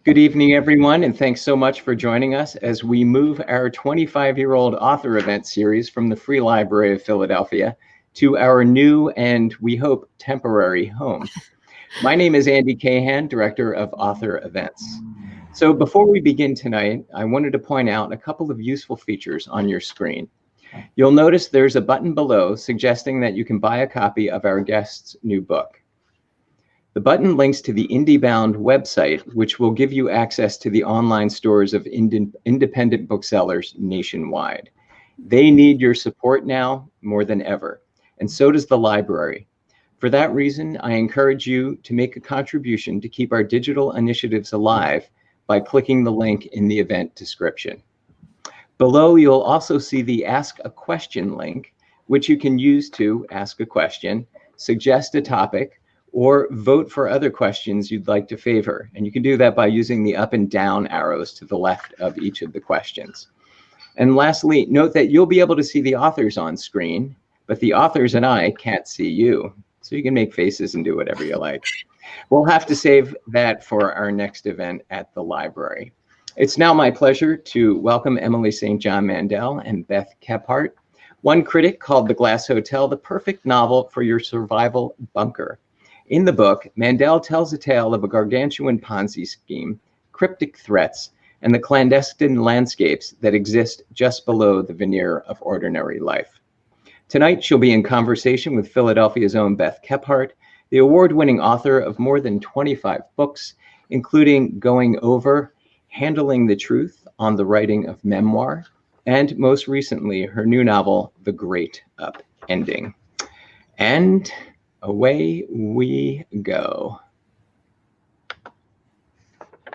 Good evening, everyone, and thanks so much for joining us as we move our 25-year-old author event series from the Free Library of Philadelphia to our new and, we hope, temporary home. My name is Andy Cahan, Director of Author Events. So before we begin tonight, I wanted to point out a couple of useful features on your screen. You'll notice there's a button below suggesting that you can buy a copy of our guest's new book. The button links to the IndieBound website, which will give you access to the online stores of independent booksellers nationwide. They need your support now more than ever, and so does the library. For that reason, I encourage you to make a contribution to keep our digital initiatives alive by clicking the link in the event description. Below, you'll also see the Ask a Question link, which you can use to ask a question, suggest a topic, or vote for other questions you'd like to favor. And you can do that by using the up and down arrows to the left of each of the questions. And lastly, note that you'll be able to see the authors on screen, but the authors and I can't see you. So you can make faces and do whatever you like. We'll have to save that for our next event at the library. It's now my pleasure to welcome Emily St. John Mandel and Beth Kephart. One critic called The Glass Hotel the perfect novel for your survival bunker. In the book, Mandel tells a tale of a gargantuan Ponzi scheme, cryptic threats, and the clandestine landscapes that exist just below the veneer of ordinary life. Tonight, she'll be in conversation with Philadelphia's own Beth Kephart, the award-winning author of more than 25 books, including Going Over, Handling the Truth on the Writing of Memoir, and most recently, her new novel, The Great Upending. And away we go.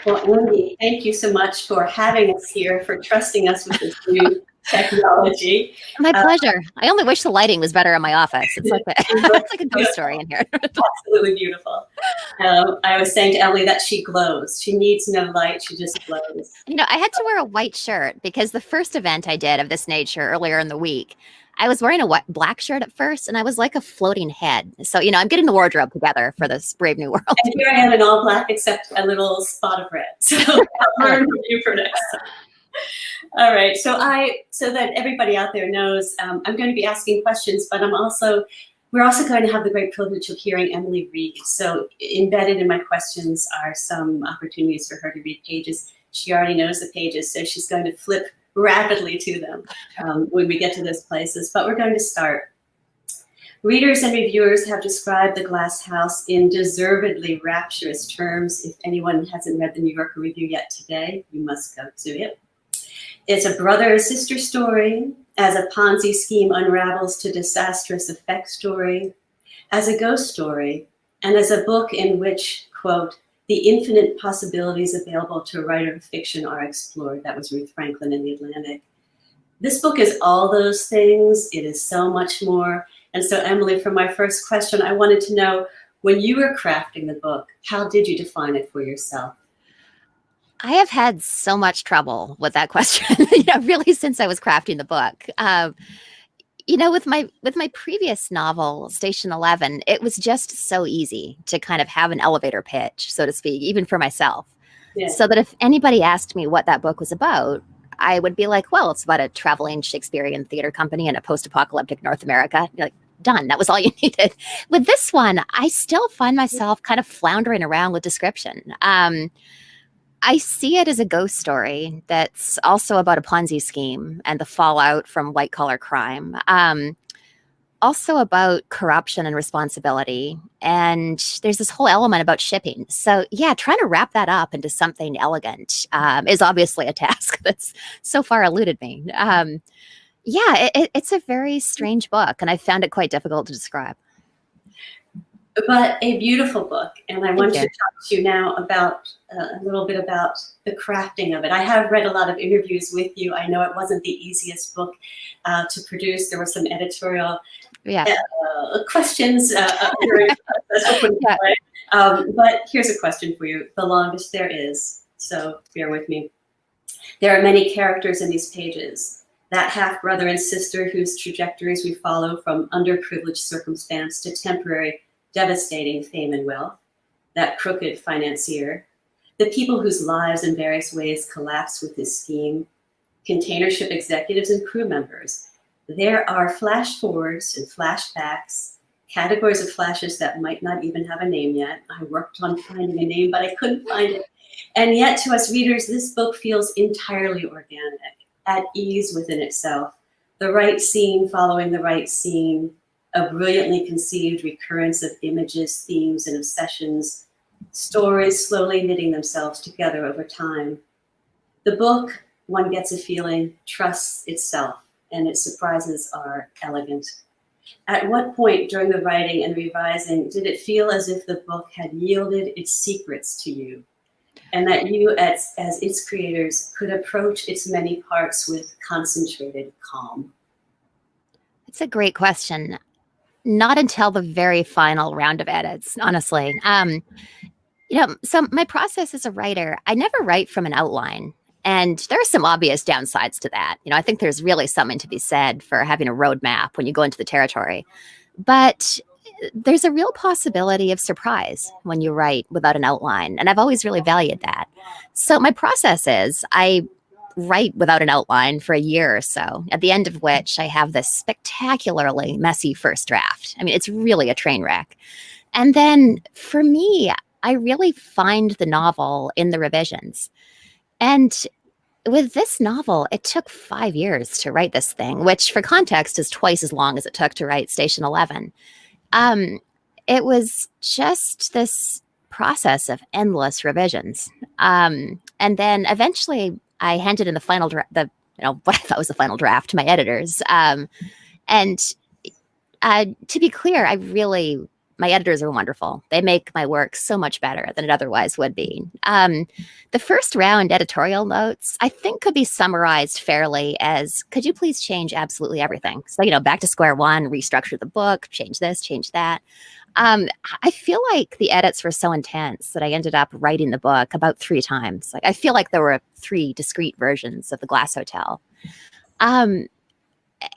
Well, Andy, thank you so much for having us here, for trusting us with this new technology. My pleasure. I only wish the lighting was better in my office. It's like it's like a ghost story in here. Absolutely beautiful. I was saying to Emily that she glows. She needs no light. She just glows. You know, I had to wear a white shirt because the first event I did of this nature earlier in the week, I was wearing a black shirt at first, and I was like a floating head. So, you know, I'm getting the wardrobe together for this brave new world. And here I am in all black except a little spot of red. So I'll learn from you for next time. All right. So that everybody out there knows, I'm going to be asking questions, but we're also going to have the great privilege of hearing Emily read. So embedded in my questions are some opportunities for her to read pages. She already knows the pages, so she's going to flip rapidly to them when we get to those places. But we're going to start. Readers and reviewers have described The Glass House in deservedly rapturous terms. If anyone hasn't read the New Yorker review yet today, you must go to it. It's a brother-sister story, as a Ponzi scheme unravels to disastrous effect story, as a ghost story, and as a book in which, quote, the infinite possibilities available to a writer of fiction are explored. That was Ruth Franklin in The Atlantic. This book is all those things. It is so much more. And so, Emily, for my first question, I wanted to know, when you were crafting the book, how did you define it for yourself? I have had so much trouble with that question, really since I was crafting the book. With my previous novel, Station 11, it was just so easy to kind of have an elevator pitch, so to speak, even for myself. Yeah. So that if anybody asked me what that book was about, I would be like, well, it's about a traveling Shakespearean theater company in a post-apocalyptic North America. You're like, done. That was all you needed. With this one, I still find myself kind of floundering around with description. I see it as a ghost story that's also about a Ponzi scheme and the fallout from white-collar crime. Also about corruption and responsibility. And there's this whole element about shipping. So yeah, trying to wrap that up into something elegant is obviously a task that's so far eluded me. It's a very strange book, and I found it quite difficult to describe. But a beautiful book, and I want to talk to you now about a little bit about the crafting of it. I have read a lot of interviews with you. I know it wasn't the easiest book to produce. There were some editorial questions during the process. But here's a question for you. The longest there is, so bear with me. There are many characters in these pages. That half-brother and sister whose trajectories we follow from underprivileged circumstance to temporary devastating fame and wealth, that crooked financier, The people whose lives in various ways collapse with this scheme, container ship executives and crew members. There are flash forwards and flashbacks, categories of flashes that might not even have a name yet. I worked on finding a name, but I couldn't find it. And yet to us readers, this book feels entirely organic, at ease within itself. The right scene following the right scene, a brilliantly conceived recurrence of images, themes, and obsessions, stories slowly knitting themselves together over time. The book, one gets a feeling, trusts itself, and its surprises are elegant. At what point during the writing and revising did it feel as if the book had yielded its secrets to you, and that you, as its creators, could approach its many parts with concentrated calm? It's a great question. Not until the very final round of edits, honestly. So my process as a writer, I never write from an outline. And there are some obvious downsides to that. I think there's really something to be said for having a roadmap when you go into the territory. But there's a real possibility of surprise when you write without an outline. And I've always really valued that. So my process is I write without an outline for a year or so, at the end of which I have this spectacularly messy first draft. I mean, it's really a train wreck. And then for me, I really find the novel in the revisions. And with this novel, it took 5 years to write this thing, which for context is twice as long as it took to write Station 11. It was just this process of endless revisions. And then eventually I handed in the final draft, what I thought was the final draft to my editors. And to be clear, my editors are wonderful. They make my work so much better than it otherwise would be. The first round editorial notes, I think, could be summarized fairly as, could you please change absolutely everything? So, back to square one, restructure the book, change this, change that. I feel like the edits were so intense that I ended up writing the book about 3 times. Like, I feel like there were 3 discrete versions of The Glass Hotel. And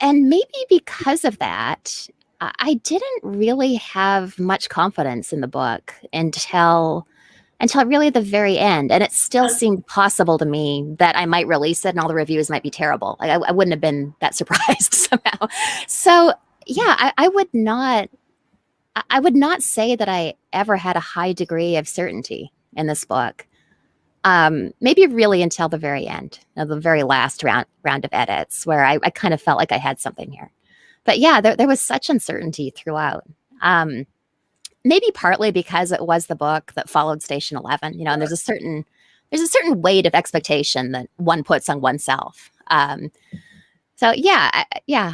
maybe because of that, I didn't really have much confidence in the book until really the very end. And it still seemed possible to me that I might release it and all the reviews might be terrible. Like, I wouldn't have been that surprised somehow. So yeah, I would not say that I ever had a high degree of certainty in this book. Maybe really until the very end, the very last round of edits, where I kind of felt like I had something here. But yeah, there was such uncertainty throughout. Maybe partly because it was the book that followed Station 11, and there's a certain weight of expectation that one puts on oneself. So yeah,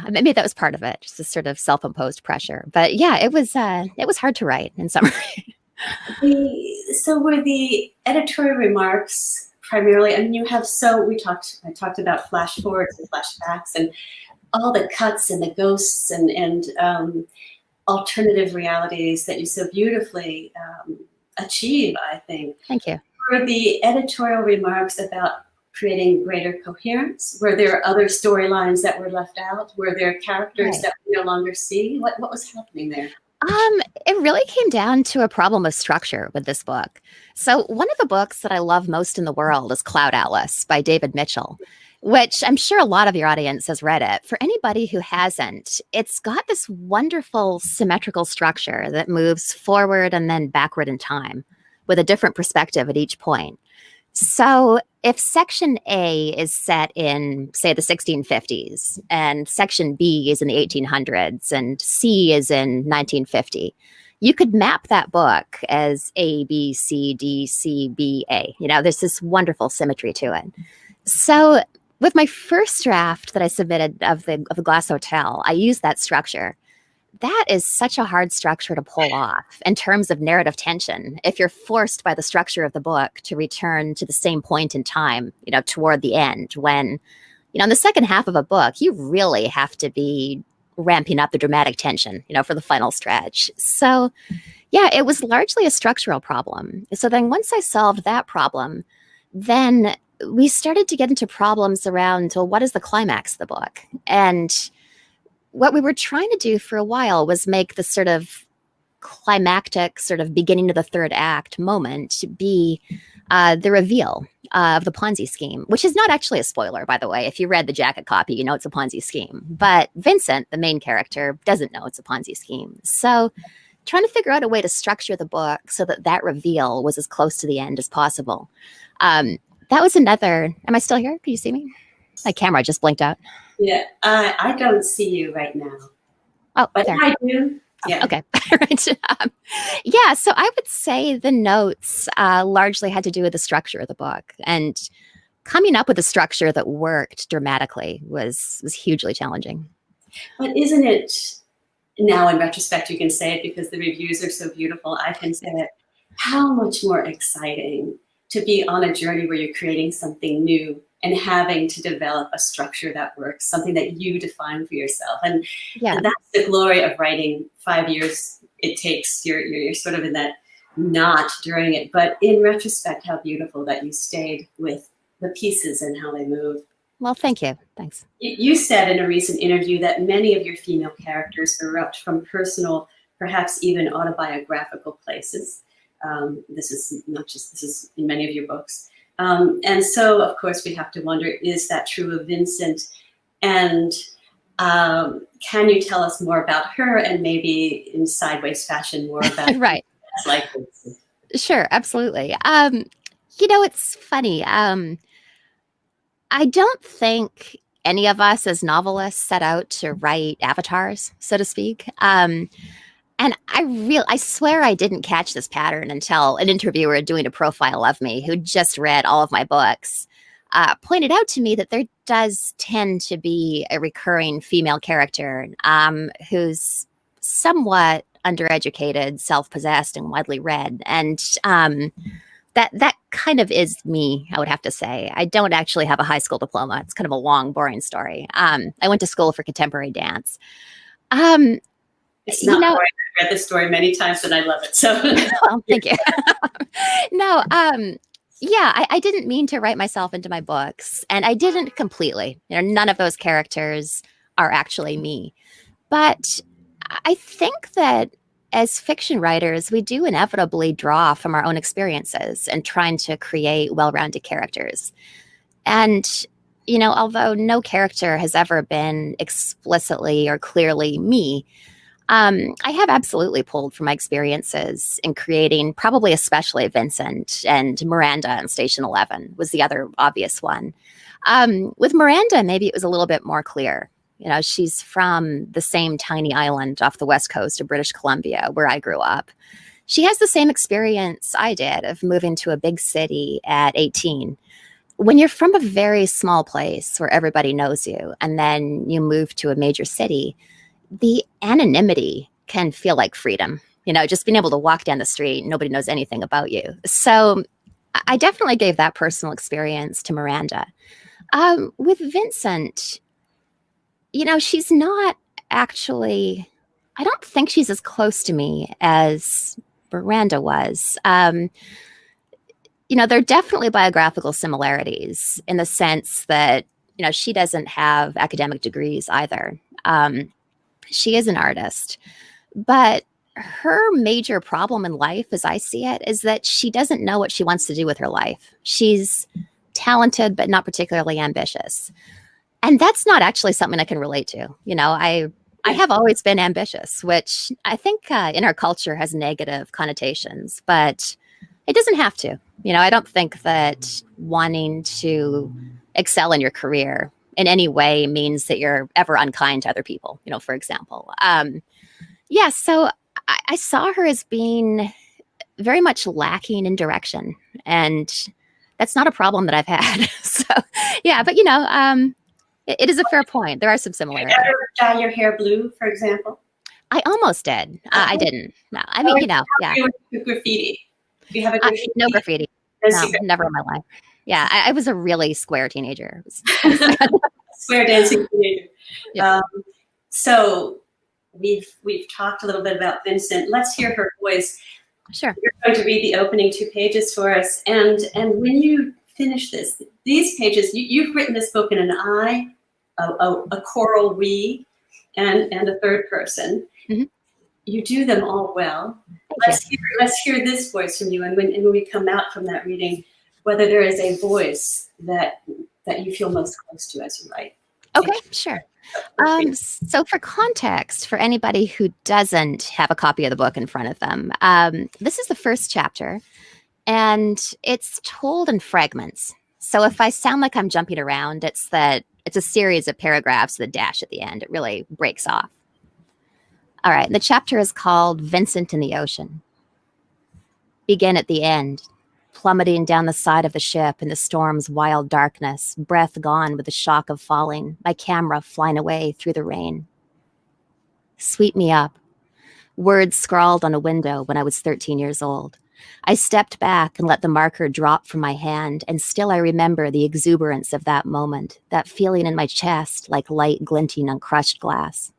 maybe that was part of it, just this sort of self-imposed pressure. But yeah, it was hard to write in summary. So were the editorial remarks primarily? I mean, I talked about flash forwards and flashbacks and all the cuts and the ghosts and alternative realities that you so beautifully achieve, I think. Thank you. Were the editorial remarks about creating greater coherence? Were there other storylines that were left out? Were there characters that we no longer see? What was happening there? It really came down to a problem of structure with this book. So one of the books that I love most in the world is Cloud Atlas by David Mitchell, which I'm sure a lot of your audience has read it. For anybody who hasn't, it's got this wonderful symmetrical structure that moves forward and then backward in time with a different perspective at each point. So if section A is set in, say, the 1650s, and section B is in the 1800s, and C is in 1950, you could map that book as A, B, C, D, C, B, A. There's this wonderful symmetry to it. So with my first draft that I submitted of the Glass Hotel, I used that structure. That is such a hard structure to pull off in terms of narrative tension. If you're forced by the structure of the book to return to the same point in time, toward the end, when, in the second half of a book, you really have to be ramping up the dramatic tension, for the final stretch. So yeah, it was largely a structural problem. So then once I solved that problem, then we started to get into problems around, well, what is the climax of the book? And what we were trying to do for a while was make the sort of climactic sort of beginning of the third act moment be the reveal of the Ponzi scheme, which is not actually a spoiler, by the way. If you read the jacket copy, you know it's a Ponzi scheme. But Vincent, the main character, doesn't know it's a Ponzi scheme. So trying to figure out a way to structure the book so that that reveal was as close to the end as possible. That was another. Am I still here? Can you see me? My camera just blinked out. Yeah, I don't see you right now. Oh, but there. I do. Yeah. Okay. Right. Yeah. So I would say the notes largely had to do with the structure of the book, and coming up with a structure that worked dramatically was hugely challenging. But isn't it now, in retrospect, you can say it because the reviews are so beautiful. I can say it. How much more exciting to be on a journey where you're creating something new and having to develop a structure that works, something that you define for yourself. And that's the glory of writing. 5 years it takes. You're sort of in that knot during it. But in retrospect, how beautiful that you stayed with the pieces and how they move. Well, thank you. Thanks. You said in a recent interview that many of your female characters erupt from personal, perhaps even autobiographical places. This is in many of your books. And so, of course, we have to wonder, is that true of Vincent? And can you tell us more about her and maybe in sideways fashion more about right. Like Vincent? Sure, absolutely. It's funny. I don't think any of us as novelists set out to write avatars, so to speak. And I swear I didn't catch this pattern until an interviewer doing a profile of me who just read all of my books pointed out to me that there does tend to be a recurring female character who's somewhat undereducated, self-possessed, and widely read. And that kind of is me, I would have to say. I don't actually have a high school diploma. It's kind of a long, boring story. I went to school for contemporary dance. It's not boring. I've read this story many times and I love it. So well, thank you. No, I didn't mean to write myself into my books, and I didn't completely. None of those characters are actually me. But I think that as fiction writers, we do inevitably draw from our own experiences and trying to create well-rounded characters. And, although no character has ever been explicitly or clearly me, I have absolutely pulled from my experiences in creating, probably especially Vincent, and Miranda in Station 11 was the other obvious one. With Miranda, maybe it was a little bit more clear. She's from the same tiny island off the west coast of British Columbia where I grew up. She has the same experience I did of moving to a big city at 18. When you're from a very small place where everybody knows you, and then you move to a major city, the anonymity can feel like freedom, just being able to walk down the street and nobody knows anything about you. So I definitely gave that personal experience to Miranda. With Vincent, she's not actually, I don't think she's as close to me as Miranda was. There are definitely biographical similarities in the sense that, she doesn't have academic degrees either. She is an artist, but her major problem in life, as I see it, is that she doesn't know what she wants to do with her life. She's talented, but not particularly ambitious. And that's not actually something I can relate to. I have always been ambitious, which I think in our culture has negative connotations, but it doesn't have to. I don't think that wanting to excel in your career in any way means that you're ever unkind to other people, for example. So I saw her as being very much lacking in direction, and that's not a problem that I've had. So, but it is a fair point. There are some similarities. Did you ever dye your hair blue, for example? I almost did. I didn't. No, I mean, Graffiti. Do you have a graffiti? No graffiti. No, never in my life. Yeah, I was a really square teenager. Square dancing teenager. Yeah. So we've talked a little bit about Vincent. Let's hear her voice. Sure. You're going to read the opening 2 pages for us. And when you finish these pages, you've written this book in an I, a choral we, and a third person. Mm-hmm. you do them all well. Thank Let's hear this voice from you, and when we come out from that reading, whether there is a voice that you feel most close to as you write. Okay, sure. So for context, for anybody who doesn't have a copy of the book in front of them, this is the first chapter, and it's told in fragments. So if I sound like I'm jumping around, it's that it's a series of paragraphs with a dash at the end. It really breaks off. All right, the chapter is called Vincent in the Ocean. Begin at the end, plummeting down the side of the ship in the storm's wild darkness, breath gone with the shock of falling, my camera flying away through the rain. Sweep me up. Words scrawled on a window when I was 13 years old. I stepped back and let the marker drop from my hand, and still I remember the exuberance of that moment, that feeling in my chest like light glinting on crushed glass.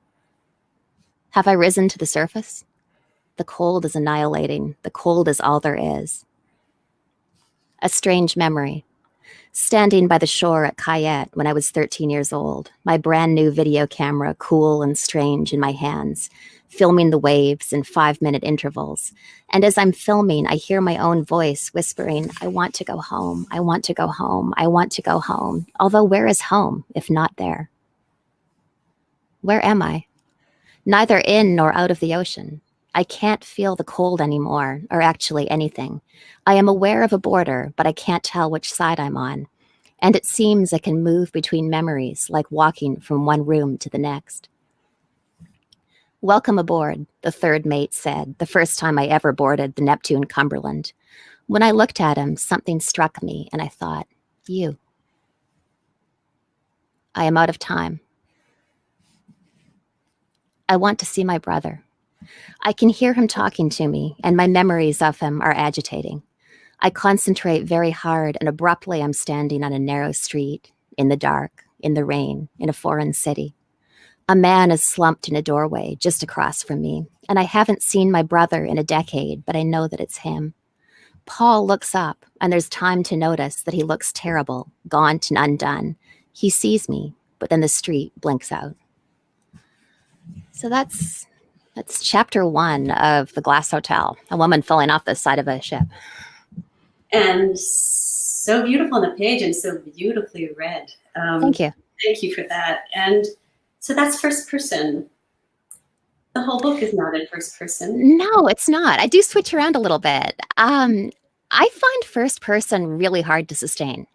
Have I risen to the surface? The cold is annihilating. The cold is all there is. A strange memory. Standing by the shore at Cayette when I was 13 years old, my brand new video camera cool and strange in my hands, filming the waves in 5-minute intervals. And as I'm filming, I hear my own voice whispering, I want to go home. I want to go home. I want to go home. Although where is home if not there? Where am I? Neither in nor out of the ocean. I can't feel the cold anymore, or actually anything. I am aware of a border, but I can't tell which side I'm on. And it seems I can move between memories, like walking from one room to the next. Welcome aboard, the third mate said, the first time I ever boarded the Neptune Cumberland. When I looked at him, something struck me, and I thought, you. I am out of time. I want to see my brother. I can hear him talking to me, and my memories of him are agitating. I concentrate very hard, and abruptly I'm standing on a narrow street, in the dark, in the rain, in a foreign city. A man is slumped in a doorway just across from me, and I haven't seen my brother in a decade, but I know that it's him. Paul looks up, and there's time to notice that he looks terrible, gaunt and undone. He sees me, but then the street blinks out. So that's chapter 1 of The Glass Hotel, a woman falling off the side of a ship. And so beautiful on the page and so beautifully read. Thank you. Thank you for that. And so that's first person. The whole book is not in first person. No, it's not. I do switch around a little bit. I find first person really hard to sustain.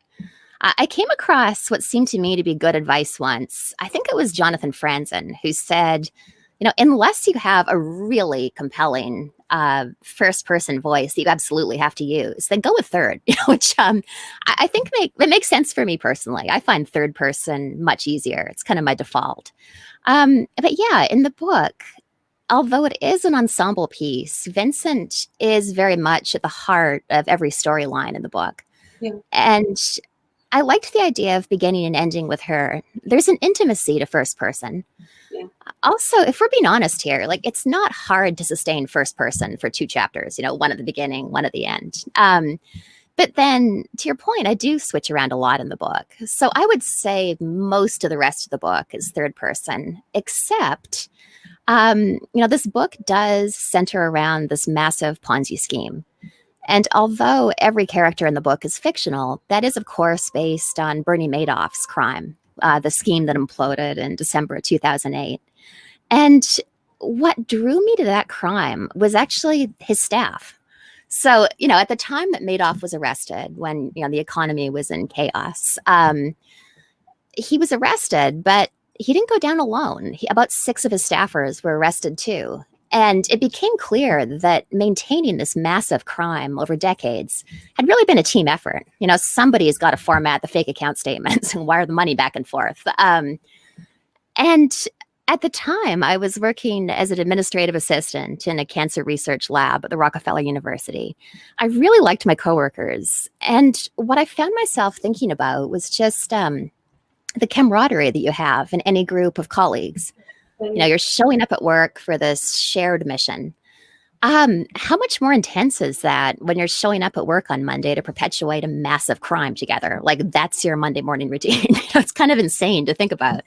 I came across what seemed to me to be good advice once. I think it was Jonathan Franzen who said, unless you have a really compelling first-person voice that you absolutely have to use, then go with third, which I think it makes sense for me personally. I find third person much easier. It's kind of my default. But yeah, in the book, although it is an ensemble piece, Vincent is very much at the heart of every storyline in the book. Yeah. And I liked the idea of beginning and ending with her. There's an intimacy to first person. Yeah. Also, if we're being honest here, it's not hard to sustain first person for 2 chapters, one at the beginning, one at the end. But then to your point, I do switch around a lot in the book. So I would say most of the rest of the book is third person, except, this book does center around this massive Ponzi scheme. And although every character in the book is fictional, that is, of course, based on Bernie Madoff's crime, the scheme that imploded in December of 2008. And what drew me to that crime was actually his staff. So, at the time that Madoff was arrested, when, the economy was in chaos, he was arrested, but he didn't go down alone. About 6 of his staffers were arrested too. And it became clear that maintaining this massive crime over decades had really been a team effort. Somebody's got to format the fake account statements and wire the money back and forth. And at the time, I was working as an administrative assistant in a cancer research lab at the Rockefeller University. I really liked my coworkers. And what I found myself thinking about was just the camaraderie that you have in any group of colleagues. You're showing up at work for this shared mission. How much more intense is that when you're showing up at work on Monday to perpetuate a massive crime together? That's your Monday morning routine. It's kind of insane to think about.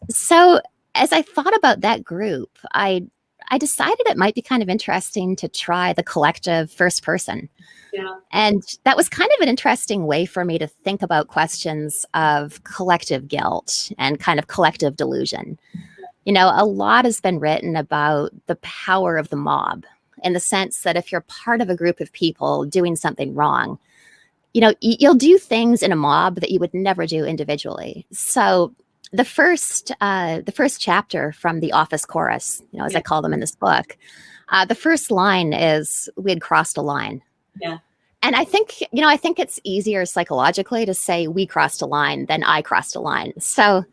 So as I thought about that group, I I decided it might be kind of interesting to try the collective first person. Yeah. And that was kind of an interesting way for me to think about questions of collective guilt and kind of collective delusion. You know, a lot has been written about the power of the mob, in the sense that if you're part of a group of people doing something wrong, you know, you'll do things in a mob that you would never do individually. So the first chapter from the office chorus, you know, as I call them in this book, the first line is, "We had crossed a line." Yeah. And I think, you know, I think it's easier psychologically to say we crossed a line than I crossed a line. So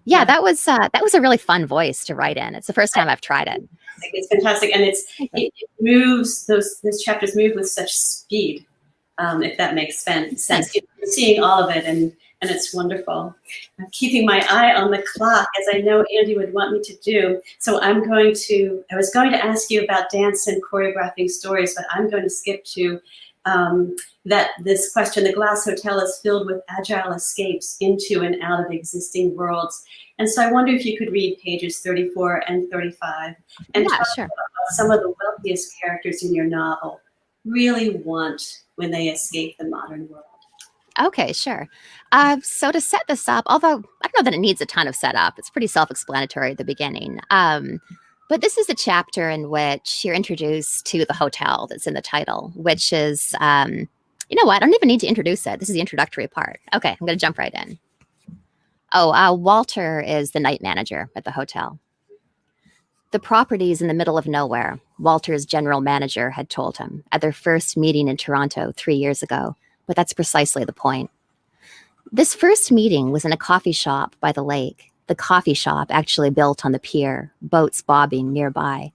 yeah, that was a really fun voice to write in. It's the first time I've tried it. It's fantastic, and it moves, those chapters move with such speed, if that makes sense. You're seeing all of it, and it's wonderful. I'm keeping my eye on the clock, as I know Andy would want me to do. So I was going to ask you about dance and choreographing stories, but I'm going to skip to this question. The glass hotel is filled with agile escapes into and out of existing worlds. And so I wonder if you could read pages 34 and 35 and talk about what some of the wealthiest characters in your novel really want when they escape the modern world. Okay, sure. So to set this up, although I don't know that it needs a ton of setup, it's pretty self-explanatory at the beginning. But this is a chapter in which you're introduced to the hotel that's in the title, which is, you know what? I don't even need to introduce it. This is the introductory part. Okay, I'm going to jump right in. Walter is the night manager at the hotel. The property's in the middle of nowhere, Walter's general manager had told him at their first meeting in Toronto 3 years ago, but that's precisely the point. This first meeting was in a coffee shop by the lake, the coffee shop actually built on the pier, boats bobbing nearby.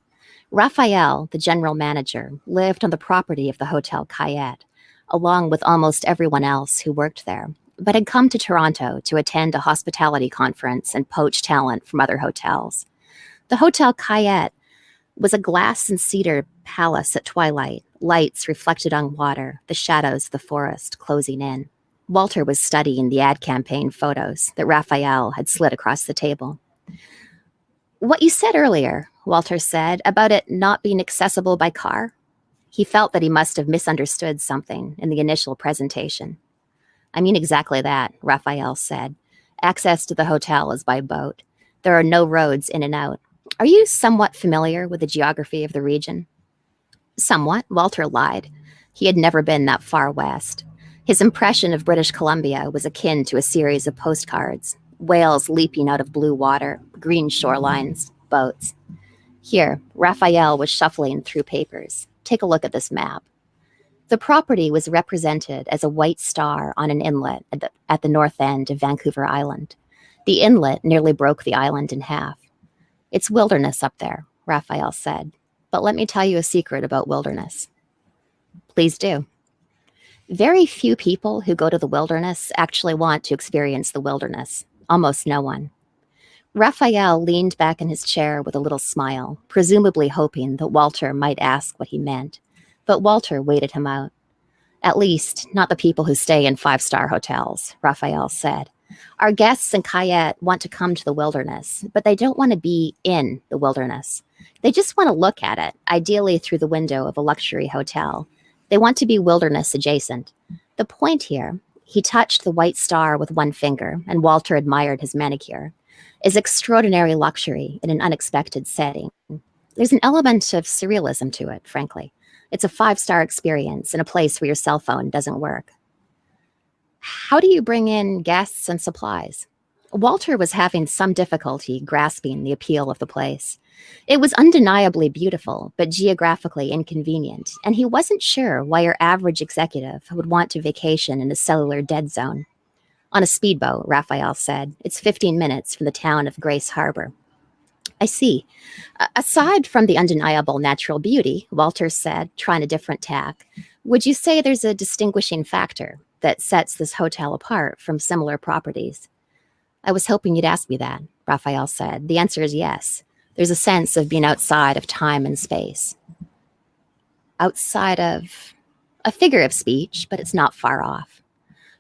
Raphael, the general manager, lived on the property of the Hotel Cayette, along with almost everyone else who worked there, but had come to Toronto to attend a hospitality conference and poach talent from other hotels. The Hotel Cayette was a glass and cedar palace at twilight, lights reflected on water, the shadows of the forest closing in. Walter was studying the ad campaign photos that Raphael had slid across the table. "What you said earlier," Walter said, "about it not being accessible by car." He felt that he must have misunderstood something in the initial presentation. "I mean exactly that," Raphael said. "Access to the hotel is by boat. There are no roads in and out. Are you somewhat familiar with the geography of the region?" "Somewhat," Walter lied. He had never been that far west. His impression of British Columbia was akin to a series of postcards, whales leaping out of blue water, green shorelines, boats. Here, Raphael was shuffling through papers. "Take a look at this map." The property was represented as a white star on an inlet at the north end of Vancouver Island. The inlet nearly broke the island in half. "It's wilderness up there," Raphael said. "But let me tell you a secret about wilderness." "Please do." Very few people who go to the wilderness actually want to experience the wilderness. Almost no one. Raphael leaned back in his chair with a little smile, presumably hoping that Walter might ask what he meant. But Walter waited him out. "At least, not the people who stay in five-star hotels," Raphael said. "Our guests in Cayette want to come to the wilderness, but they don't want to be in the wilderness. They just want to look at it, ideally through the window of a luxury hotel. They want to be wilderness adjacent. The point here," he touched the white star with one finger, and Walter admired his manicure, "is extraordinary luxury in an unexpected setting. There's an element of surrealism to it, frankly. It's a five-star experience in a place where your cell phone doesn't work." "How do you bring in guests and supplies?" Walter was having some difficulty grasping the appeal of the place. It was undeniably beautiful, but geographically inconvenient, and he wasn't sure why your average executive would want to vacation in a cellular dead zone. "On a speedboat," Raphael said. "It's 15 minutes from the town of Grace Harbor." "I see. Aside from the undeniable natural beauty," Walter said, trying a different tack, "would you say there's a distinguishing factor that sets this hotel apart from similar properties?" "I was hoping you'd ask me that," Raphael said. "The answer is yes. There's a sense of being outside of time and space." Outside of a figure of speech, but it's not far off.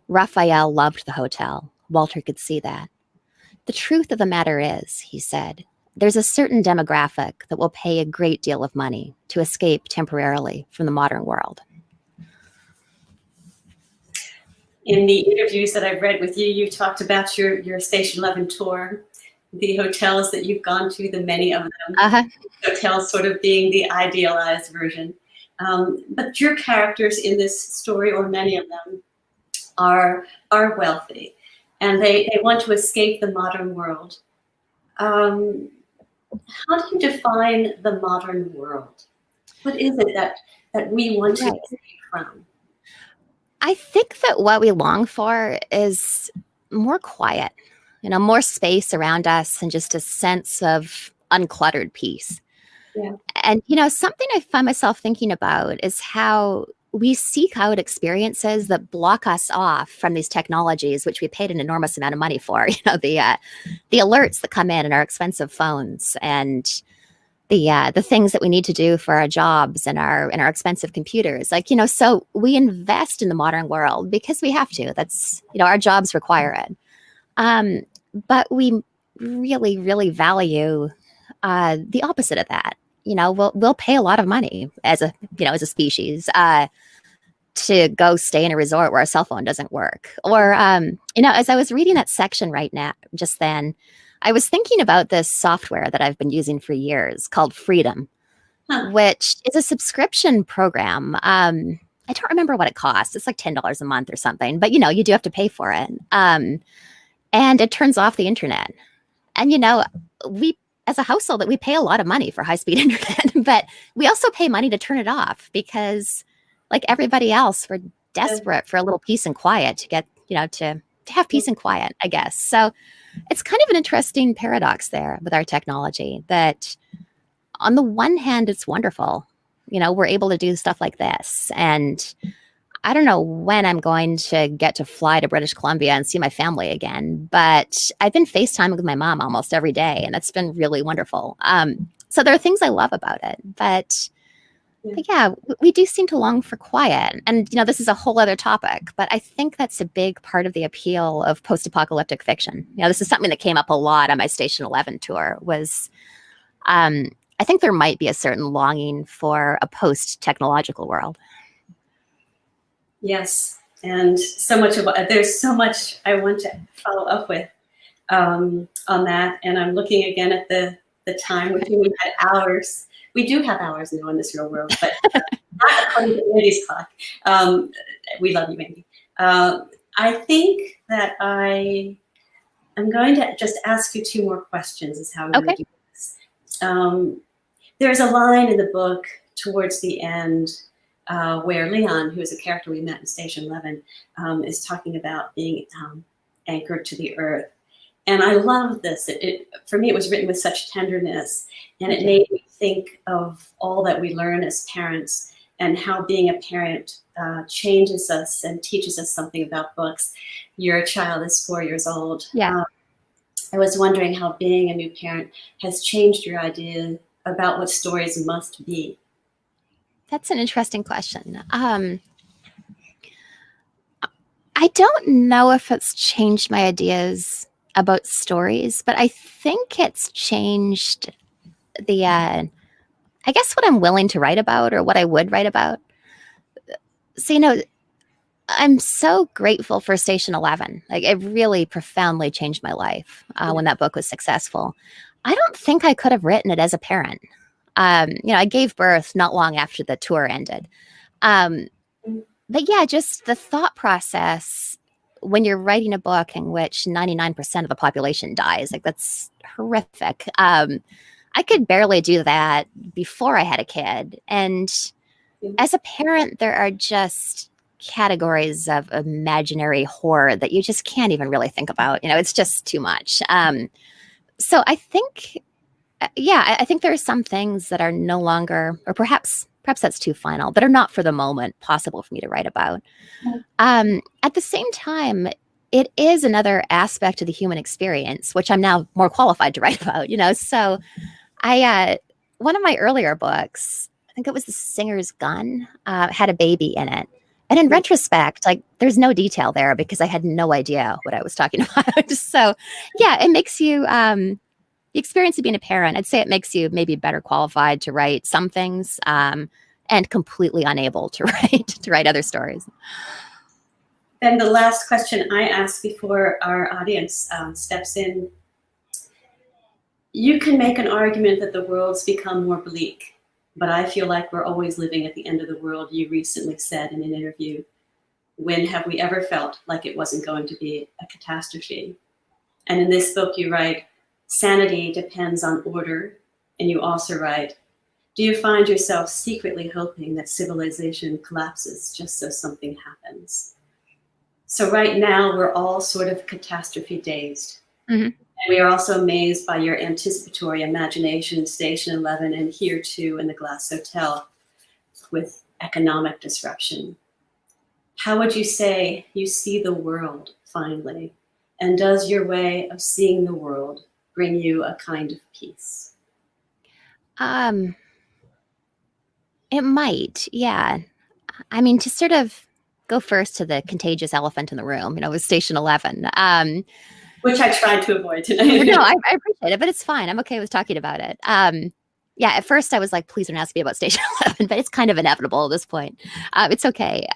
Raphael loved the hotel. Walter could see that. "The truth of the matter is," he said, there's a certain demographic that will pay a great deal of money to escape temporarily from the modern world. In the interviews that I've read with you, you talked about your Station 11 tour, the hotels that you've gone to, the many of them, hotels sort of being the idealized version. But your characters in this story, or many of them, are wealthy, and they want to escape the modern world. How do you define the modern world? What is it that we want to escape from? I think that what we long for is more quiet, more space around us, and just a sense of uncluttered peace. Yeah. And, something I find myself thinking about is how we seek out experiences that block us off from these technologies, which we paid an enormous amount of money for, the alerts that come in our expensive phones, and the things that we need to do for our jobs and our expensive computers. So we invest in the modern world because we have to. That's, our jobs require it. But we really, really value the opposite of that. We'll pay a lot of money as a species to go stay in a resort where our cell phone doesn't work. Or, as I was reading that section right now, just then, I was thinking about this software that I've been using for years called Freedom, which is a subscription program. I don't remember what it costs. It's like $10 a month or something, but you do have to pay for it. And it turns off the internet. And, we, as a household, that we pay a lot of money for high-speed internet, but we also pay money to turn it off because, like everybody else, we're desperate for a little peace and quiet to get, to have peace and quiet, I guess. So it's kind of an interesting paradox there with our technology, that on the one hand, it's wonderful. We're able to do stuff like this. And I don't know when I'm going to get to fly to British Columbia and see my family again, but I've been FaceTiming with my mom almost every day, and it's been really wonderful. So there are things I love about it, but yeah, we do seem to long for quiet. And, this is a whole other topic, but I think that's a big part of the appeal of post-apocalyptic fiction. This is something that came up a lot on my Station 11 tour was, I think there might be a certain longing for a post-technological world. Yes. And there's so much I want to follow up with on that. And I'm looking again at the time with you. We've had hours. We do have hours now in this real world, but not according to Andy's clock. We love you, Andy. I think that I'm going to just ask you two more questions is how we're going to do this. There's a line in the book towards the end where Leon, who is a character we met in Station 11, is talking about being anchored to the earth. And I love this. For me, it was written with such tenderness, and it made me think of all that we learn as parents and how being a parent changes us and teaches us something about books. Your child is 4 years old. Yeah. I was wondering how being a new parent has changed your idea about what stories must be. That's an interesting question. I don't know if it's changed my ideas about stories, but I think it's changed I guess what I'm willing to write about, or what I would write about. So, I'm so grateful for Station 11. Like, it really profoundly changed my life when that book was successful. I don't think I could have written it as a parent. I gave birth not long after the tour ended. But yeah, just the thought process when you're writing a book in which 99% of the population dies, like, that's horrific. I could barely do that before I had a kid. And as a parent, there are just categories of imaginary horror that you just can't even really think about. It's just too much. So I think, I think there are some things that are no longer, or perhaps that's too final, that are not for the moment possible for me to write about. At the same time, it is another aspect of the human experience, which I'm now more qualified to write about, So one of my earlier books, I think it was The Singer's Gun, had a baby in it. And in retrospect, like, there's no detail there because I had no idea what I was talking about. So yeah, it makes you, the experience of being a parent, I'd say it makes you maybe better qualified to write some things, and completely unable to write other stories. Then the last question I ask before our audience steps in. You can make an argument that the world's become more bleak, but I feel like we're always living at the end of the world. You recently said in an interview, when have we ever felt like it wasn't going to be a catastrophe? And in this book you write, sanity depends on order. And you also write, do you find yourself secretly hoping that civilization collapses just so something happens? So right now we're all sort of catastrophe dazed. Mm-hmm. And we are also amazed by your anticipatory imagination in Station 11 and here too in the Glass Hotel with economic disruption. How would you say you see the world finally? And does your way of seeing the world bring you a kind of peace? It might, yeah. I mean, to sort of go first to the contagious elephant in the room, with Station 11. Which I tried to avoid tonight. No, I appreciate it, but it's fine. I'm okay with talking about it. Yeah, at first I was like, please don't ask me about Station 11, but it's kind of inevitable at this point. It's okay.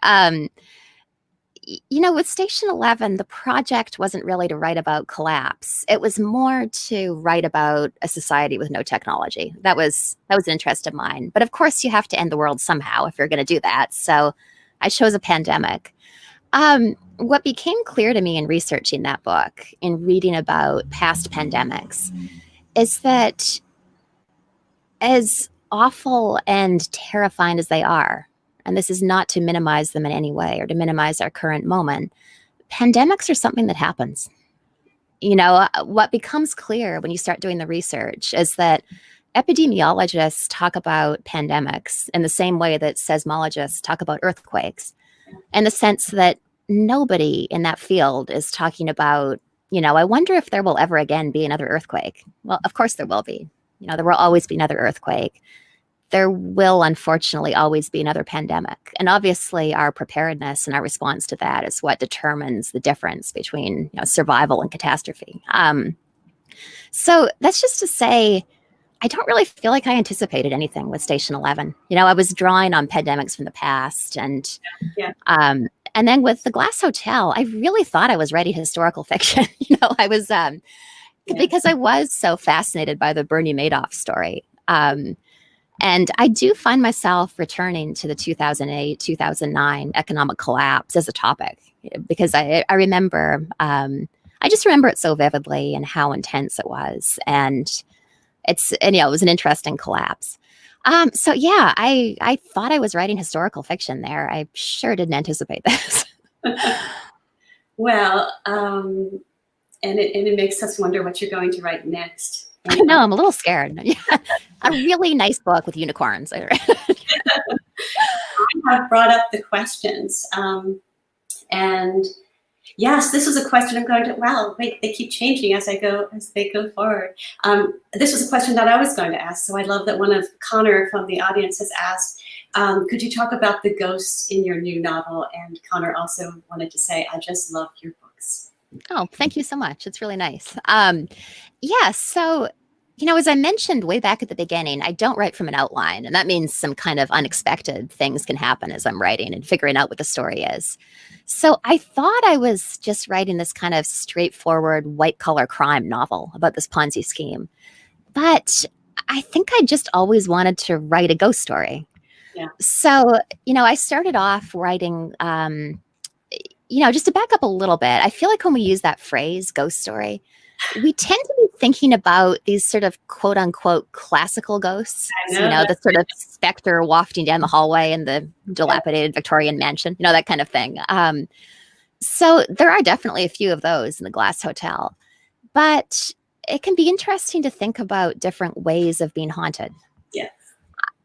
With Station 11, the project wasn't really to write about collapse. It was more to write about a society with no technology. That was an interest of mine. But of course, you have to end the world somehow if you're going to do that. So I chose a pandemic. What became clear to me in researching that book, in reading about past pandemics, is that as awful and terrifying as they are, and this is not to minimize them in any way or to minimize our current moment, pandemics are something that happens. What becomes clear when you start doing the research is that epidemiologists talk about pandemics in the same way that seismologists talk about earthquakes, in the sense that nobody in that field is talking about, I wonder if there will ever again be another earthquake. Well, of course there will be. There will always be another earthquake. There will, unfortunately, always be another pandemic. And obviously, our preparedness and our response to that is what determines the difference between survival and catastrophe. So that's just to say, I don't really feel like I anticipated anything with Station 11. I was drawing on pandemics from the past. And then with the Glass Hotel, I really thought I was writing historical fiction. I was, because I was so fascinated by the Bernie Madoff story. And I do find myself returning to the 2008, 2009 economic collapse as a topic, because I remember, I just remember it so vividly and how intense it was. And it was an interesting collapse. So yeah, I thought I was writing historical fiction there. I sure didn't anticipate this. Well, and it makes us wonder what you're going to write next. I know, I'm a little scared. A really nice book with unicorns. I have brought up the questions. And yes, this was a question I'm going to, wow, wait, they keep changing as they go forward. This was a question that I was going to ask. So I love that one of Connor from the audience has asked, could you talk about the ghosts in your new novel? And Connor also wanted to say, I just love your books. Oh, thank you so much. It's really nice. So, as I mentioned way back at the beginning, I don't write from an outline. And that means some kind of unexpected things can happen as I'm writing and figuring out what the story is. So I thought I was just writing this kind of straightforward white-collar crime novel about this Ponzi scheme. But I think I just always wanted to write a ghost story. Yeah. So, I started off writing... just to back up a little bit, I feel like when we use that phrase, ghost story, we tend to be thinking about these sort of quote unquote classical ghosts, the sort of specter wafting down the hallway in the dilapidated Victorian mansion, that kind of thing. So there are definitely a few of those in the Glass Hotel, but it can be interesting to think about different ways of being haunted. Yeah.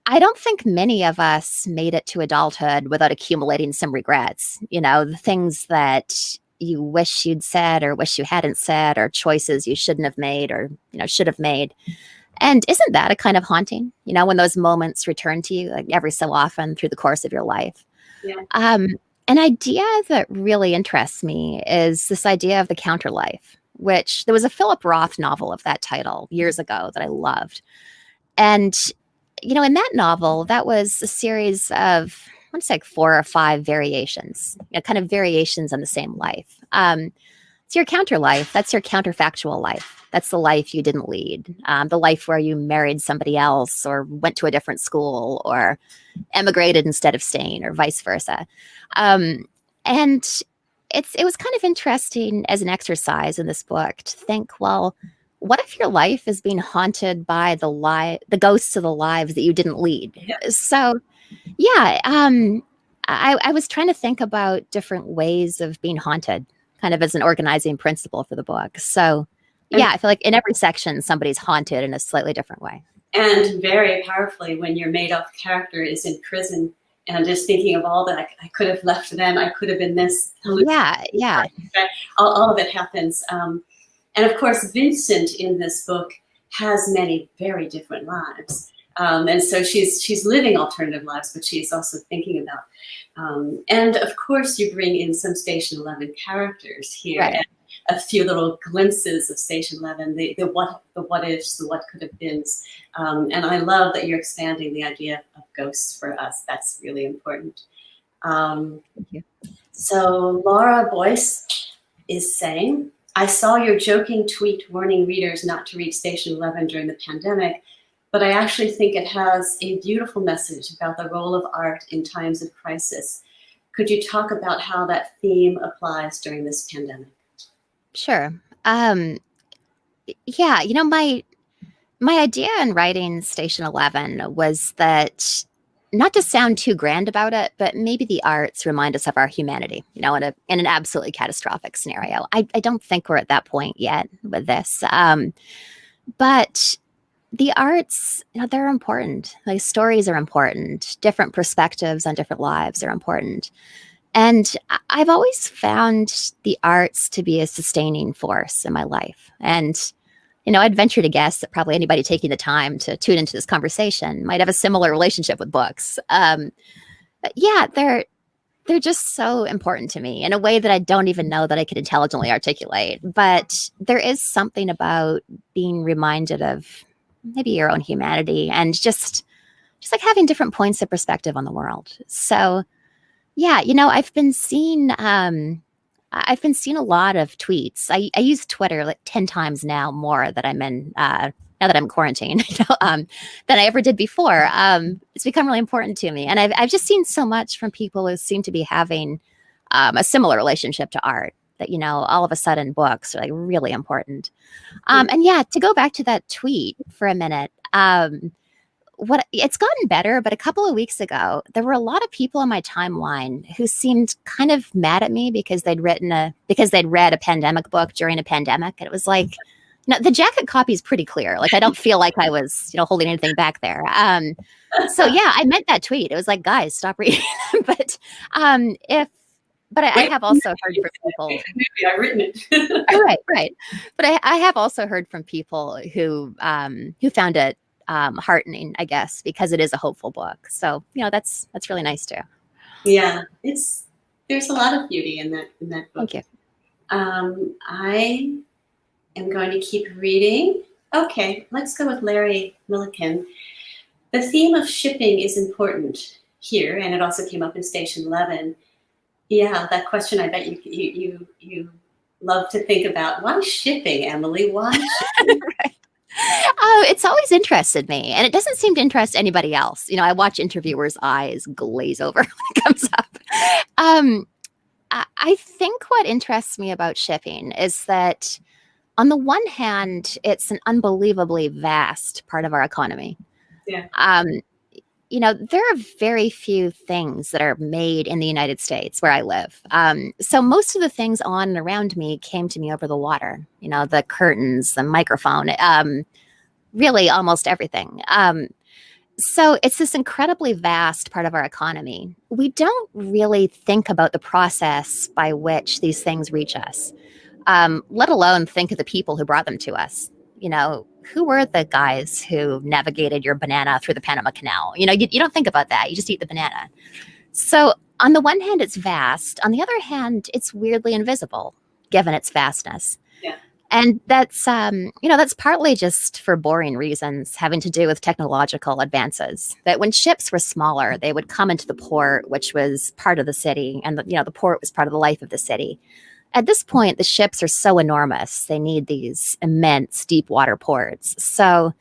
I don't think many of us made it to adulthood without accumulating some regrets, the things that you wish you'd said or wish you hadn't said, or choices you shouldn't have made or, should have made. And isn't that a kind of haunting, when those moments return to you like every so often through the course of your life? Yeah. An idea that really interests me is this idea of the counterlife, which there was a Philip Roth novel of that title years ago that I loved. And, you know, in that novel, that was a series of, I want to say like 4 or 5 variations, you know, kind of variations on the same life. It's your counter life. That's your counterfactual life. That's the life you didn't lead. The life where you married somebody else or went to a different school or emigrated instead of staying or vice versa. And it was kind of interesting as an exercise in this book to think, well, what if your life is being haunted by the ghosts of the lives that you didn't lead? Yeah. So, yeah, I was trying to think about different ways of being haunted, kind of as an organizing principle for the book. So, yeah, I feel like in every section, somebody's haunted in a slightly different way. And very powerfully, when your made-up character is in prison and just thinking of all that, I could have left them, I could have been this. Yeah. All of it happens. And of course, Vincent in this book has many very different lives. And so she's living alternative lives, but she's also thinking about. And of course, you bring in some Station 11 characters here, right, and a few little glimpses of Station 11, the what ifs, the what could have beens. And I love that you're expanding the idea of ghosts for us. That's really important. Thank you. So Laura Boyce is saying, I saw your joking tweet warning readers not to read Station 11 during the pandemic, but I actually think it has a beautiful message about the role of art in times of crisis. Could you talk about how that theme applies during this pandemic? Sure. Yeah, you know, my idea in writing Station 11 was that not to sound too grand about it, but maybe the arts remind us of our humanity, you know, in an absolutely catastrophic scenario. I don't think we're at that point yet with this. But the arts, you know, they're important. Like, stories are important. Different perspectives on different lives are important. And I've always found the arts to be a sustaining force in my life. And, you know, I'd venture to guess that probably anybody taking the time to tune into this conversation might have a similar relationship with books. But yeah, they're just so important to me in a way that I don't even know that I could intelligently articulate. But there is something about being reminded of maybe your own humanity and just like having different points of perspective on the world. So yeah, you know, I've been seeing a lot of tweets. I use Twitter like 10 times now more that I'm in now that I'm quarantined, you know, than I ever did before. It's become really important to me, and I've just seen so much from people who seem to be having a similar relationship to art. That, you know, all of a sudden books are like really important. And yeah, to go back to that tweet for a minute. It's gotten better, but a couple of weeks ago, there were a lot of people on my timeline who seemed kind of mad at me because they'd read a pandemic book during a pandemic. And it was like, you know, the jacket copy is pretty clear. Like, I don't feel like I was, you know, holding anything back there. So yeah, I meant that tweet. It was like, guys, stop reading. But I have also heard from people. Maybe I've written it. Right. But I have also heard from people who found it heartening, I guess, because it is a hopeful book. So, you know, that's really nice too. Yeah, there's a lot of beauty in that book. Thank you. I am going to keep reading. Okay, let's go with Larry Milliken. The theme of shipping is important here, and it also came up in Station 11. Yeah, that question I bet you love to think about. Why shipping, Emily? Why shipping? Right. Oh, it's always interested me, and it doesn't seem to interest anybody else. You know, I watch interviewers' eyes glaze over when it comes up. I think what interests me about shipping is that, on the one hand, it's an unbelievably vast part of our economy. Yeah. You know, there are very few things that are made in the United States where I live. So most of the things on and around me came to me over the water. You know, the curtains, the microphone, really almost everything. So it's this incredibly vast part of our economy. We don't really think about the process by which these things reach us, let alone think of the people who brought them to us. You know, who were the guys who navigated your banana through the Panama Canal? You know, you don't think about that. You just eat the banana. So on the one hand, it's vast. On the other hand, it's weirdly invisible, given its vastness. Yeah. And that's, that's partly just for boring reasons having to do with technological advances. That when ships were smaller, they would come into the port, which was part of the city, and the port was part of the life of the city. At this point, the ships are so enormous, they need these immense deep water ports. So,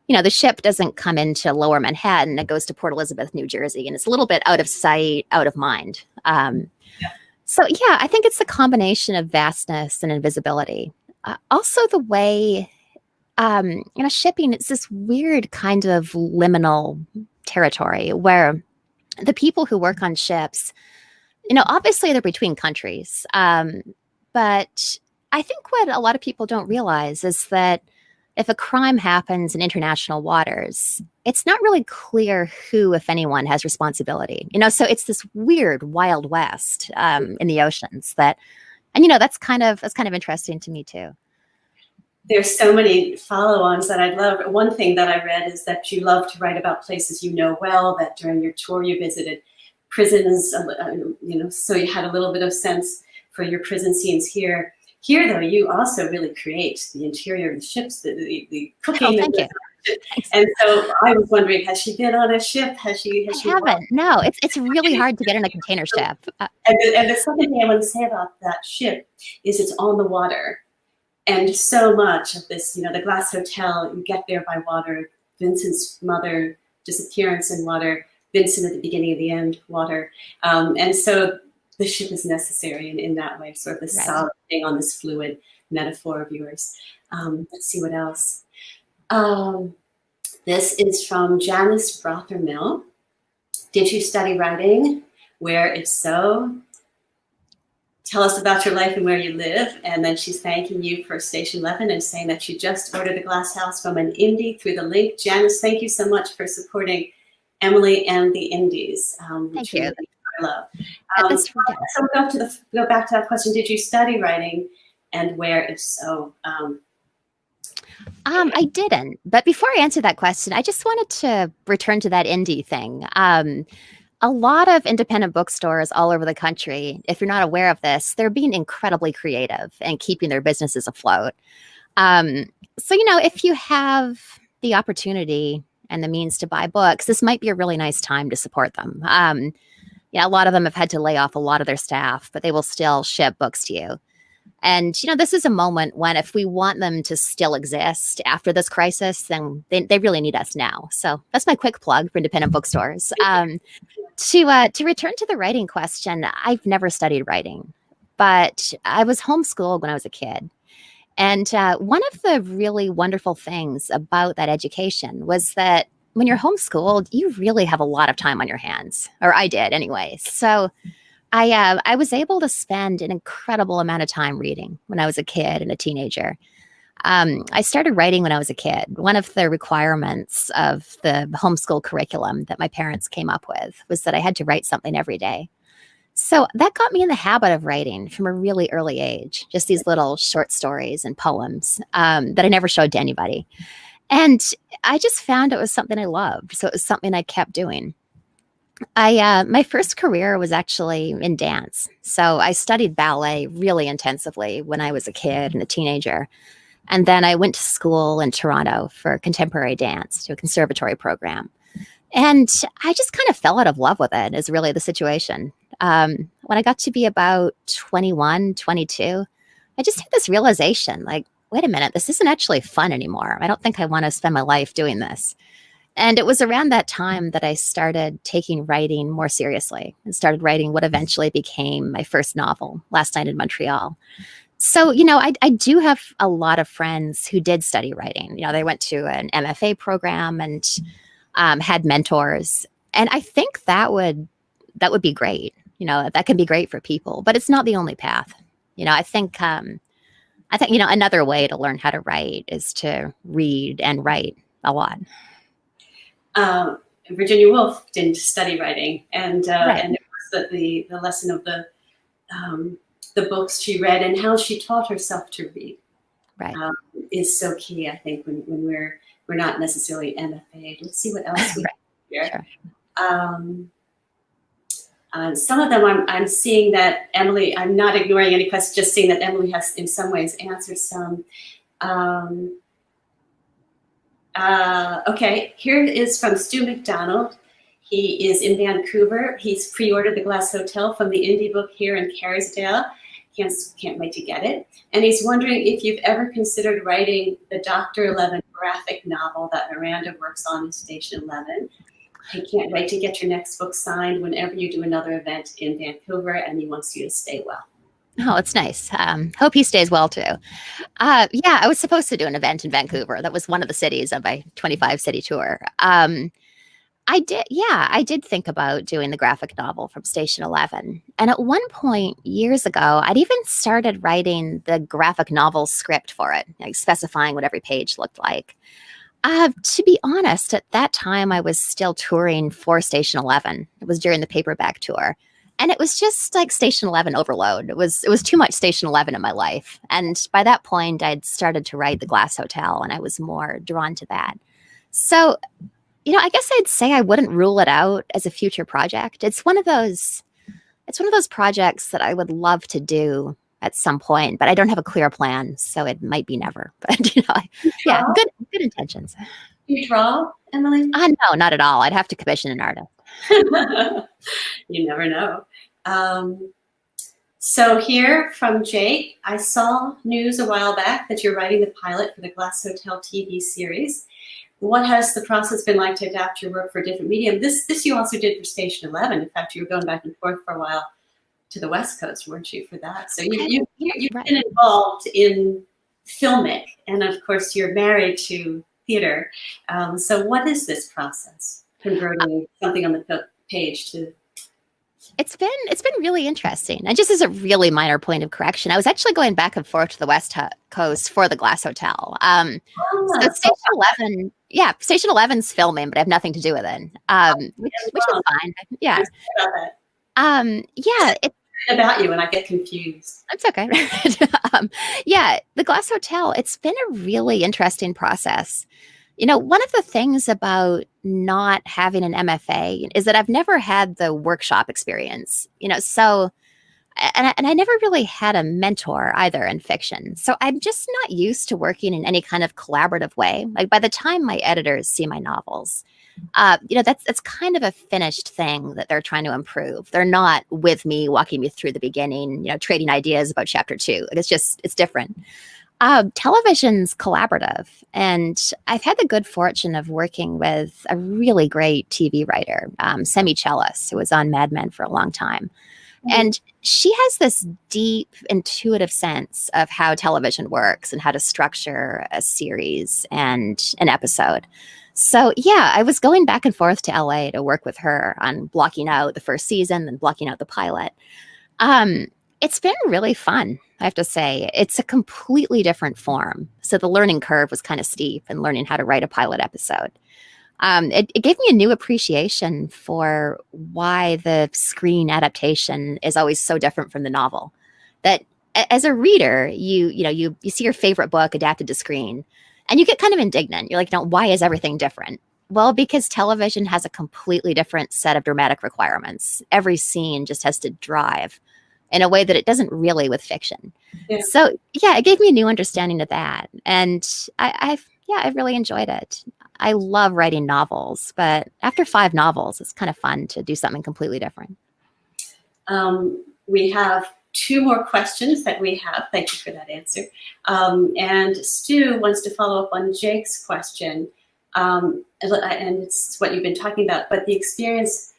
the ship doesn't come into Lower Manhattan, it goes to Port Elizabeth, New Jersey, and it's a little bit out of sight, out of mind. So, yeah, I think it's a combination of vastness and invisibility. Also, the way, shipping, it's this weird kind of liminal territory where the people who work on ships, obviously they're between countries. But I think what a lot of people don't realize is that if a crime happens in international waters, it's not really clear who, if anyone, has responsibility. So it's this weird Wild West in the oceans that's kind of interesting to me too. There's so many follow-ons that I love. One thing that I read is that you love to write about places well, that during your tour you visited prisons, so you had a little bit of sense for your prison scenes here. Here, though, you also really create the interior of the ships, the cooking. Oh, thank you. And so I was wondering, has she been on a ship? I haven't. No, it's really hard to get in a container ship. And the second thing I want to say about that ship is it's on the water. And so much of this, the Glass Hotel, you get there by water. Vincent's mother, disappearance in water. Vincent at the beginning of the end, water. And so the ship is necessary in that way, sort of the solid thing on this fluid metaphor of yours. Let's see what else. This is from Janice Brothermill. Did you study writing? Where, if so, tell us about your life and where you live. And then she's thanking you for Station 11 and saying that she just ordered the glass house from an indie through the link. Janice, thank you so much for supporting Emily and the indies. Thank you. I love. So go back to that question. Did you study writing, and where, if so? I didn't. But before I answer that question, I just wanted to return to that indie thing. A lot of independent bookstores all over the country, if you're not aware of this, they're being incredibly creative and keeping their businesses afloat. So, if you have the opportunity and the means to buy books, this might be a really nice time to support them. A lot of them have had to lay off a lot of their staff, but they will still ship books to you. And, this is a moment when if we want them to still exist after this crisis, then they really need us now. So that's my quick plug for independent bookstores. To return to the writing question, I've never studied writing, but I was homeschooled when I was a kid. And one of the really wonderful things about that education was that when you're homeschooled, you really have a lot of time on your hands, or I did anyway. So I was able to spend an incredible amount of time reading when I was a kid and a teenager. I started writing when I was a kid. One of the requirements of the homeschool curriculum that my parents came up with was that I had to write something every day. So that got me in the habit of writing from a really early age, just these little short stories and poems that I never showed to anybody. And I just found it was something I loved. So it was something I kept doing. My first career was actually in dance. So I studied ballet really intensively when I was a kid and a teenager. And then I went to school in Toronto for contemporary dance, to a conservatory program. And I just kind of fell out of love with it, is really the situation. When I got to be about 21, 22, I just had this realization, like, wait a minute, this isn't actually fun anymore. I don't think I want to spend my life doing this. And it was around that time that I started taking writing more seriously and started writing what eventually became my first novel, Last Night in Montreal. So, I do have a lot of friends who did study writing. They went to an MFA program and had mentors. And I think that would be great. That can be great for people, but it's not the only path. I think another way to learn how to write is to read and write a lot. Virginia Woolf didn't study writing, and it was the lesson of the books she read and how she taught herself to read, is so key. I think when we're not necessarily MFA. Let's see what else we have here. Sure. Some of them I'm seeing that Emily, I'm not ignoring any questions, just seeing that Emily has in some ways answered some. Okay, here is from Stu McDonald. He is in Vancouver. He's pre-ordered The Glass Hotel from the indie book here in Kerrisdale. Can't wait to get it. And he's wondering if you've ever considered writing the Dr. 11 graphic novel that Miranda works on in Station 11. He can't wait to get your next book signed whenever you do another event in Vancouver, and he wants you to stay well. Oh, it's nice. Hope he stays well too. Yeah, I was supposed to do an event in Vancouver. That was one of the cities on my 25 city tour. I did think about doing the graphic novel from Station 11. And at one point years ago, I'd even started writing the graphic novel script for it, like specifying what every page looked like. To be honest, at that time, I was still touring for Station 11. It was during the paperback tour. And it was just like Station 11 overload. It was too much Station 11 in my life. And by that point, I'd started to write The Glass Hotel, and I was more drawn to that. So, I guess I'd say I wouldn't rule it out as a future project. It's one of those projects that I would love to do at some point, but I don't have a clear plan, so it might be never. But yeah, good intentions. Do you draw, Emily? No, not at all. I'd have to commission an artist. You never know. So here from Jake, I saw news a while back that you're writing the pilot for the Glass Hotel TV series. What has the process been like to adapt your work for a different medium? This you also did for Station 11. In fact, you were going back and forth for a while to the West Coast, weren't you, for that? So you've been involved in filmic, and of course you're married to theater. So what is this process, converting something on the page to? It's been really interesting. And just as a really minor point of correction, I was actually going back and forth to the West Coast for the Glass Hotel. So Station 11's filming, but I have nothing to do with it, which is fine. Yeah. It's about you, and I get confused. That's okay. The Glass Hotel, it's been a really interesting process. One of the things about not having an MFA is that I've never had the workshop experience, so, and I never really had a mentor either in fiction. So I'm just not used to working in any kind of collaborative way. Like by the time my editors see my novels, that's kind of a finished thing that they're trying to improve. They're not with me, walking me through the beginning, trading ideas about chapter 2. It's different. Television's collaborative, and I've had the good fortune of working with a really great TV writer, Semi Chellis, who was on Mad Men for a long time. Mm-hmm. And she has this deep, intuitive sense of how television works and how to structure a series and an episode. So yeah, I was going back and forth to LA to work with her on blocking out the first season and blocking out the pilot. It's been really fun, I have to say. It's a completely different form. So the learning curve was kind of steep in learning how to write a pilot episode. It gave me a new appreciation for why the screen adaptation is always so different from the novel. That as a reader, you see your favorite book adapted to screen, and you get kind of indignant. You're like, why is everything different? Well, because television has a completely different set of dramatic requirements. Every scene just has to drive in a way that it doesn't really with fiction. Yeah. So yeah, it gave me a new understanding of that. And I've really enjoyed it. I love writing novels, but after 5 novels, it's kind of fun to do something completely different. We have 2 more questions that we have. Thank you for that answer. And Stu wants to follow up on Jake's question. And it's what you've been talking about, but the experience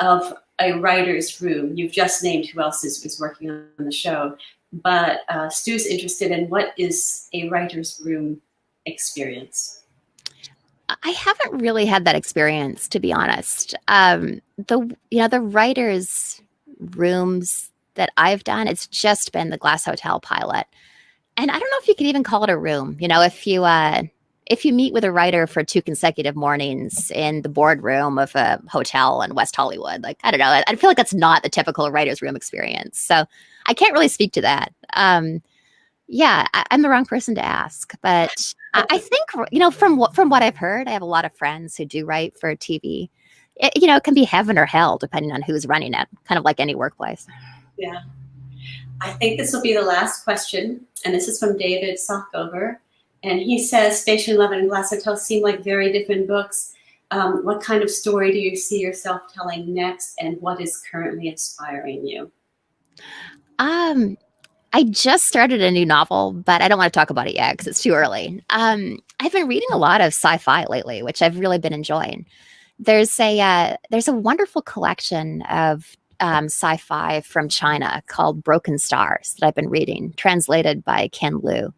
of a writer's room. You've just named who else is working on the show, but Stu's interested in what is a writer's room experience. I haven't really had that experience, to be honest. The writers' rooms that I've done, it's just been the Glass Hotel pilot, and I don't know if you could even call it a room. If you meet with a writer for 2 consecutive mornings in the boardroom of a hotel in West Hollywood, like, I don't know, I feel like that's not the typical writer's room experience. So I can't really speak to that. I'm the wrong person to ask, but I think, from what I've heard, I have a lot of friends who do write for TV. it can be heaven or hell depending on who's running it, kind of like any workplace. Yeah. I think this will be the last question, and this is from David Sockover. And he says, Station 11 and Glass Hotel seem like very different books. What kind of story do you see yourself telling next, and what is currently inspiring you? I just started a new novel, but I don't want to talk about it yet because it's too early. I've been reading a lot of sci-fi lately, which I've really been enjoying. There's a wonderful collection of sci-fi from China called Broken Stars that I've been reading, translated by Ken Liu.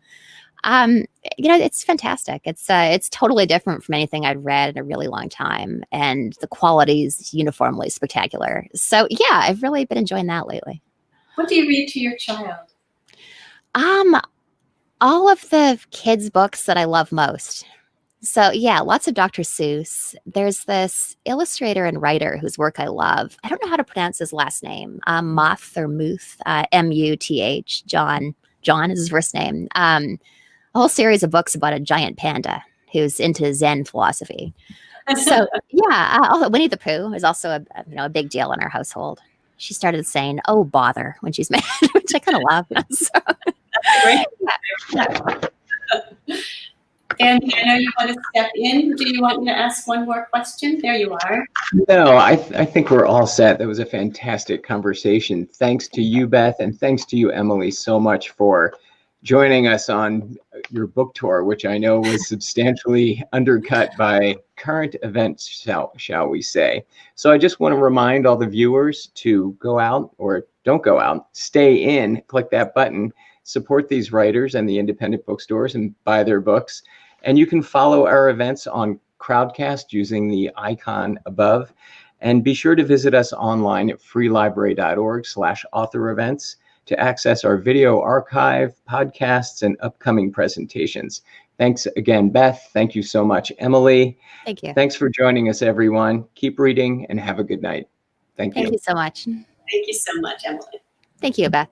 It's fantastic. It's totally different from anything I'd read in a really long time, and the quality is uniformly spectacular. So yeah, I've really been enjoying that lately. What do you read to your child? All of the kids' books that I love most. So yeah, lots of Dr. Seuss. There's this illustrator and writer whose work I love. I don't know how to pronounce his last name. Muth or Muth, M-U-T-H. John is his first name. A whole series of books about a giant panda who's into Zen philosophy. So yeah, Winnie the Pooh is also a big deal in our household. She started saying, "Oh bother," when she's mad, which I kind of love. So. Great. And I know you want to step in. Do you want me to ask one more question? There you are. No, I think we're all set. That was a fantastic conversation. Thanks to you, Beth, and thanks to you, Emily, so much for joining us on your book tour, which I know was substantially undercut by current events, shall we say. So I just want to remind all the viewers to go out, or don't go out, stay in, click that button, support these writers and the independent bookstores and buy their books. And you can follow our events on Crowdcast using the icon above. And be sure to visit us online at freelibrary.org/author events to access our video archive, podcasts, and upcoming presentations. Thanks again, Beth. Thank you so much, Emily. Thank you. Thanks for joining us, everyone. Keep reading and have a good night. Thank you. Thank you so much. Thank you so much, Emily. Thank you, Beth.